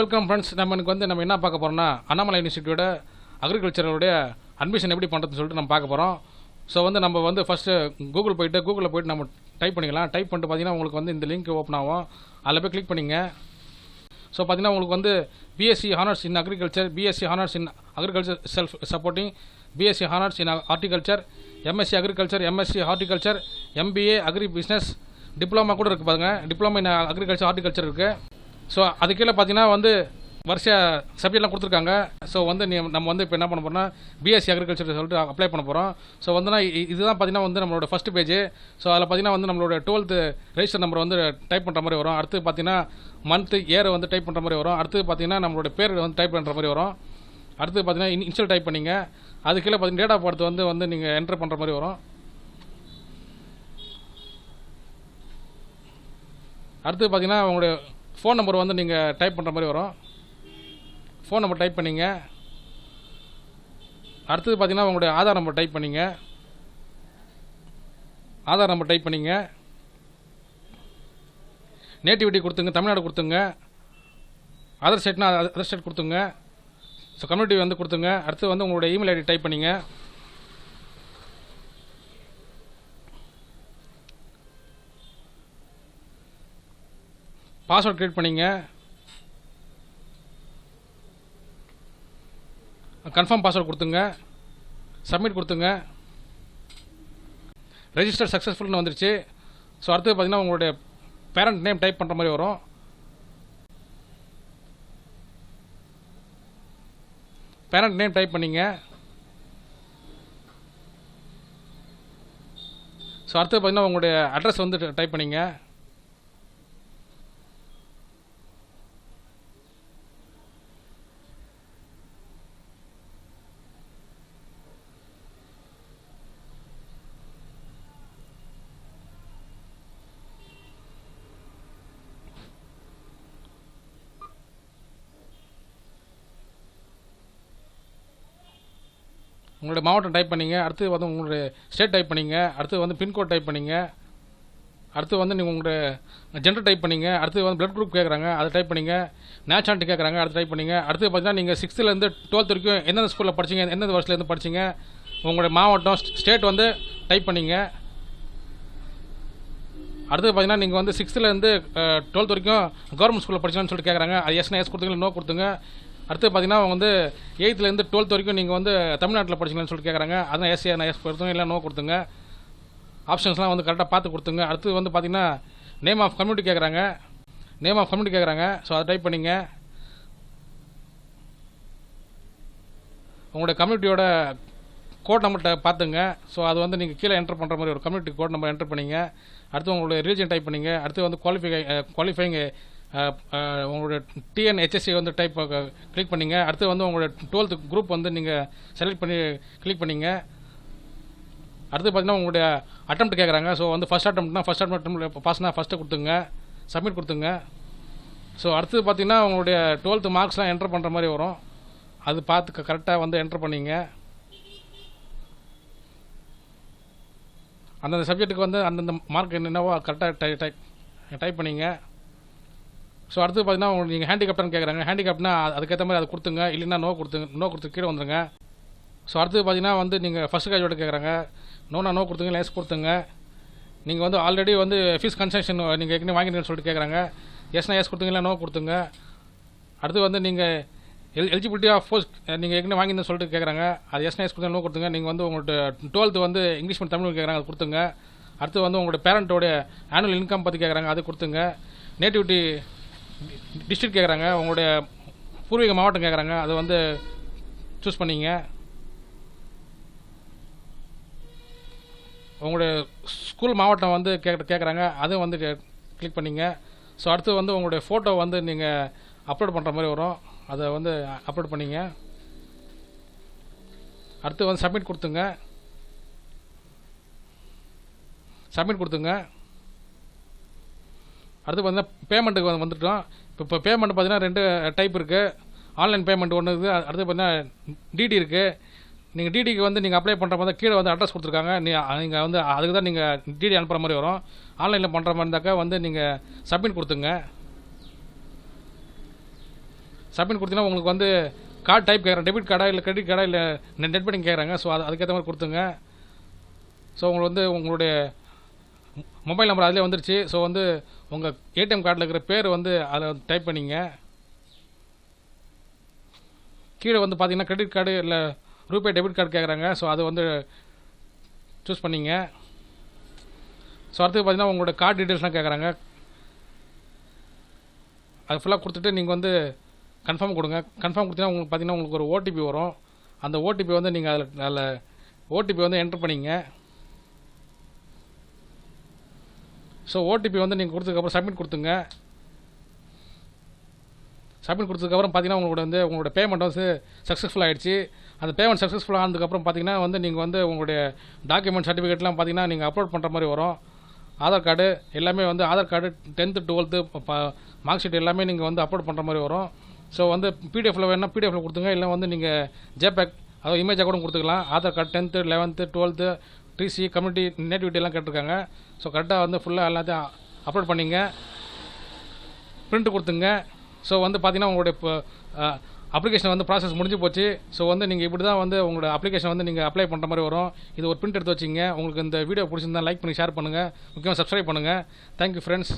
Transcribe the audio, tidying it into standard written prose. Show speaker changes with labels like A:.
A: Welcome friends. நம்ம என்ன பார்க்க போகிறோம்னா, அண்ணாமலை யூனிவர்சிட்டியோட அக்ரிகல்ச்சரோடைய அட்மிஷன் எப்படி பண்ணுறதுன்னு சொல்லிட்டு நம்ம பார்க்க போகிறோம். ஸோ நம்ம ஃபஸ்ட்டு கூகுளில் போய்ட்டு நம்ம டைப் பண்ணிக்கலாம். டைப் பண்ணிட்டு பார்த்தீங்கன்னா உங்களுக்கு இந்த லிங்க் ஓப்பன் ஆகும். அதில் போய் கிளிக் பண்ணிங்க. ஸோ பார்த்தீங்கன்னா உங்களுக்கு BSc honours in agriculture, BSc honours in agriculture self supporting, BSc honours in horticulture, MSc agriculture, MSc horticulture, MBA agri business, diploma கூட இருக்குது பாருங்க. டிப்ளமா இன் அக்ரிகல்ச்சர் ஹார்டிகல்ச்சர் இருக்குது. ஸோ அது கீழே பார்த்தீங்கன்னா வருஷம் சப்ஜெக்ட்லாம் கொடுத்துருக்காங்க. ஸோ நம்ம இப்போ என்ன பண்ண போகிறோம்னா பிஎஸ்சி அக்ரிகல்ச்சர் சொல்லிட்டு அப்ளை பண்ண போகிறோம். ஸோ இதுதான் பார்த்தீங்கன்னா நம்மளோட ஃபஸ்ட் பேஜ். ஸோ அதில் பார்த்தீங்கன்னா நம்மளோட 12th ரெஜிஸ்டர் நம்பர் டைப் பண்ணுற மாதிரி வரும். அடுத்து பார்த்தீங்கன்னா மந்த் இயர் டைப் பண்ணுற மாதிரி வரும். அடுத்து பார்த்தீங்கன்னா நம்மளோட பேர் டைப் பண்ணுற மாதிரி வரும். அடுத்து பார்த்தீங்கன்னா இன்ஷியல் டைப் பண்ணிங்க. அது கீழே பார்த்தீங்கன்னா டேட் ஆஃப் பர்த் நீங்கள் என்டர் பண்ணுற மாதிரி வரும். அடுத்து பார்த்தீங்கன்னா உங்களுடைய ஃபோன் நம்பர் நீங்கள் டைப் பண்ணுற மாதிரி வரும். ஃபோன் நம்பர் டைப் பண்ணிங்க. அடுத்தது பார்த்தீங்கன்னா உங்களுடைய ஆதார் நம்பர் டைப் பண்ணிங்க. ஆதார் நம்பர் டைப் பண்ணிங்க. நேட்டிவிட்டி கொடுத்துங்க, தமிழ்நாடு கொடுத்துங்க. அதர் ஸ்டேட்னா அதர் ஸ்டேட் கொடுத்துங்க. ஸோ கம்யூனிட்டி கொடுத்துங்க. அடுத்து உங்களுடைய இமெயில் ஐடி டைப் பண்ணிங்க. பாஸ்வேர்ட் க்ரியேட் பண்ணிங்க. கன்ஃபார்ம் பாஸ்வேர்ட் கொடுத்துங்க. சப்மிட் கொடுத்துங்க. ரெஜிஸ்டர் சக்ஸஸ்ஃபுல்னு வந்துருச்சு. ஸோ அடுத்து பார்த்தீங்கன்னா உங்களுடைய பேரண்ட் நேம் டைப் பண்ணுற மாதிரி வரும். பேரண்ட் நேம் டைப் பண்ணிங்க. ஸோ அடுத்து பார்த்தீங்கன்னா உங்களுடைய அட்ரஸ் டைப் பண்ணிங்க. உங்களுடைய மாவட்டம் டைப் பண்ணிங்க. அடுத்து உங்களுடைய ஸ்டேட் டைப் பண்ணிங்க. அடுத்து பின்கோட் டைப் பண்ணிங்க. அடுத்து நீங்கள் உங்களுடைய ஜெண்டர் டைப் பண்ணிங்க. அடுத்து பிளட் குரூப் கேட்குறாங்க, அதை டைப் பண்ணிங்க. நேஷனாலிட்டி கேட்குறாங்க, அதை டைப் பண்ணிங்க. அடுத்து பார்த்தீங்கன்னா நீங்கள் 6th to 12th வரைக்கும் எந்தெந்த ஸ்கூலில் படிச்சிங்க, எந்தெந்த வருஷத்துலேருந்து படிச்சிங்க, உங்களுடைய மாவட்டம் ஸ்டேட் டைப் பண்ணிங்க. அடுத்து பார்த்தீங்கன்னா நீங்கள் 6th to 12th வரைக்கும் கவர்மெண்ட் ஸ்கூலில் படிச்சிங்கன்னு சொல்லிட்டு கேட்குறாங்க. அது எஸ் கொடுத்துங்க, நோ கொடுத்துங்க. அடுத்து பார்த்தீங்கன்னா 8th to 12th வரைக்கும் நீங்கள் தமிழ்நாட்டில் படிச்சிங்கன்னு சொல்லிட்டு கேட்குறாங்க. அதான் எஸ் கொடுத்துங்க, இல்லை நோ கொடுத்துங்க. ஆப்ஷன்ஸ்லாம் கரெக்டாக பார்த்து கொடுத்துங்க. அடுத்து பார்த்தீங்கன்னா நேம் ஆஃப் கம்யூனிட்டி கேட்குறாங்க. ஸோ அதை டைப் பண்ணிங்க. உங்களுடைய கம்யூனிட்டியோட கோட் நம்பர்கிட்ட பார்த்துங்க. ஸோ அது நீங்கள் கீழே என்டர் பண்ணுற மாதிரி ஒரு கம்யூனிட்டி கோட் நம்பர் என்டர் பண்ணிங்க. அடுத்து உங்களுடைய ரிலீஜன் டைப் பண்ணிங்க. அடுத்து குவாலிஃபைங் உங்களுடைய டிஎன்ஹெச்எஸ்சி டைப் கிளிக் பண்ணிங்க. அடுத்து உங்களுடைய 12th குரூப் நீங்கள் செலக்ட் பண்ணி கிளிக் பண்ணிங்க. அடுத்து பார்த்தீங்கன்னா உங்களுடைய அட்டெம்ப்ட் கேட்குறாங்க. ஸோ ஃபஸ்ட் அட்டெம்ப்ட் பாஸ்னா ஃபஸ்ட்டு கொடுத்துங்க. சப்மிட் கொடுத்துங்க. ஸோ அடுத்து பார்த்தீங்கன்னா உங்களுடைய 12th மார்க்ஸ்லாம் என்டர் பண்ணுற மாதிரி வரும். அது பார்த்து கரெக்டாக என்டர் பண்ணிங்க. அந்தந்த சப்ஜெக்ட்டுக்கு அந்தந்த மார்க் என்னவோ கரெக்டாக டைப் பண்ணிங்க. ஸோ அடுத்து பார்த்தீங்கன்னா நீங்கள் ஹேண்டிகேப்டான்னு கேட்குறாங்க. ஹேண்டிகேப்னா அதுக்கேற்ற மாதிரி அதை கொடுத்துங்க, இல்லைன்னா நோ கொடுத்து கீழே வந்துடுங்க. ஸோ அடுத்து பார்த்தீங்கன்னா நீங்கள் ஃபஸ்ட் கிராஜுவேட் கேட்குறாங்க. நோ கொடுத்துங்க, இல்லை எஸ் கொடுத்துங்க. நீங்கள் ஆல்ரெடி ஃபீஸ் கன்செஷன் நீங்கள் ஏற்கனவே வாங்கிட்டீங்கன்னு சொல்லிட்டு கேட்குறாங்க. எஸ் கொடுத்துங்க, இல்லை நோ கொடுத்துங்க. அடுத்து நீங்கள் எலிஜிபிலிட்டி ஆஃப் போஸ்ட் நீங்கள் ஏற்கனவே வாங்கின்னு சொல்லிட்டு கேட்குறாங்க. அது எஸ் கொடுத்துங்க, நோ கொடுத்துங்க. நீங்கள் உங்கள்கிட்ட 12th இங்கிலீஷ் மீடியம் தமிழ் கேட்குறாங்க, அது கொடுத்துங்க. அடுத்து உங்களோட பேரண்ட்டோடைய ஆனுவல் இன்கம் பற்றி கேட்குறாங்க, அது கொடுத்துங்க. நேட்டிவிட்டி டிஸ்ட்ரிக்ட் கேட்குறாங்க, உங்களுடைய பூர்வீக மாவட்டம் கேட்குறாங்க, அதை சூஸ் பண்ணிங்க. உங்களுடைய ஸ்கூல் மாவட்டம் கேட்குறாங்க, அதுவும் கிளிக் பண்ணிங்க. ஸோ அடுத்து உங்களுடைய ஃபோட்டோ நீங்கள் அப்லோட் பண்ணுற மாதிரி வரும். அதை அப்லோட் பண்ணிங்க. அடுத்து சப்மிட் கொடுத்துங்க. அடுத்து பார்த்தீங்கன்னா பேமெண்ட்டுக்கு வந்துட்டோம். இப்போ பேமெண்ட் பார்த்தீங்கன்னா 2 டைப் இருக்குது. ஆன்லைன் பேமெண்ட் ஒன்று இருக்குது. அடுத்து பார்த்தீங்கன்னா டிடி இருக்குது. நீங்கள் டிடிக்கு நீங்கள் அப்ளை பண்ணுற மாதிரி கீழே அட்ரஸ் கொடுத்துருக்காங்க. நீங்கள் அதுக்கு தான் நீங்கள் டிடி அனுப்புகிற மாதிரி வரும். ஆன்லைனில் பண்ணுற மாதிரி இருந்தாக்கா நீங்கள் சப்மிட் கொடுத்துங்க. சப்மிட் கொடுத்தீங்கன்னா உங்களுக்கு வந்து கார்டு டைப் கேட்குறேன், டெபிட் கார்டா இல்லை கிரெடிட் கார்டா இல்லை நெட் பேங்கிங் கேட்குறாங்க. ஸோ அதுக்கேற்ற மாதிரி கொடுத்துங்க. ஸோ உங்களுக்கு வந்து உங்களுடைய மொபைல் நம்பர் அதிலே வந்துருச்சு. ஸோ வந்து உங்கள் ஏடிஎம் கார்டில் இருக்கிற பேர் வந்து அதில் டைப் பண்ணிங்க. கீழே வந்து பார்த்தீங்கன்னா கிரெடிட் கார்டு இல்லை ரூபே டெபிட் கார்டு கேட்குறாங்க. ஸோ அது வந்து சூஸ் பண்ணிங்க. ஸோ அடுத்து பார்த்தீங்கன்னா உங்களோட கார்டு டீட்டெயில்ஸ்லாம் கேட்குறாங்க. அது ஃபுல்லாக கொடுத்துட்டு நீங்கள் வந்து கன்ஃபார்ம் கொடுங்க. கன்ஃபார்ம் கொடுத்தீங்கன்னா உங்களுக்கு பார்த்தீங்கன்னா உங்களுக்கு ஒரு ஓடிபி வரும். அந்த ஓடிபி வந்து நீங்கள் அதில் ஓடிபி வந்து என்ட்ரு பண்ணிங்க. ஸோ ஓடிபி வந்து நீங்கள் கொடுத்ததுக்கப்புறம் சப்மிட் கொடுத்துங்க. சப்மிட் கொடுத்ததுக்கப்புறம் பார்த்தீங்கன்னா உங்களோட பேமெண்ட் வந்து சக்ஸஸ்ஃபுல் ஆகிடுச்சு. அந்த பேமெண்ட் சக்ஸஸ்ஃபுல் ஆனதுக்கப்புறம் பார்த்தீங்கன்னா வந்து நீங்கள் வந்து உங்களுடைய டாக்குமெண்ட் சர்டிஃபிகேட்லாம் பார்த்தீங்கன்னா நீங்கள் அப்லோட் பண்ணுற மாதிரி வரும். ஆதார் கார்டு எல்லாமே வந்து Aadhaar card 10th 12th mark sheet எல்லாமே நீங்கள் வந்து அப்லோட் பண்ணுற மாதிரி வரும். ஸோ வந்து பிடிஎஃப்ல வேணால் பிடிஎஃப்ல கொடுத்துங்க, இல்லை வந்து நீங்கள் ஜேபேக் அதாவது இமேஜாக கூட கொடுத்துக்கலாம். Aadhaar card 10th 11th 12th DC community nativity எல்லாம் கேட்டிருக்காங்க. ஸோ கரெக்டாக வந்து ஃபுல்லாக எல்லாத்தையும் அப்லோட் பண்ணிங்க, பிரிண்ட் கொடுத்துங்க. ஸோ வந்து பார்த்தீங்கன்னா உங்களுடைய இப்போ அப்ளிகேஷன் வந்து ப்ராசஸ் முடிஞ்சு போச்சு. ஸோ வந்து நீங்கள் இப்படி தான் வந்து உங்களோட அப்ளிகேஷன் வந்து நீங்கள் அப்ளை பண்ணுற மாதிரி வரும். இது ஒரு பிரிண்ட் எடுத்து வச்சிங்க. உங்களுக்கு இந்த வீடியோ பிடிச்சிருந்தா லைக் பண்ணி ஷேர் பண்ணுங்கள், முக்கியமாக சப்ஸ்கிரைப் பண்ணுங்கள். Thank you friends.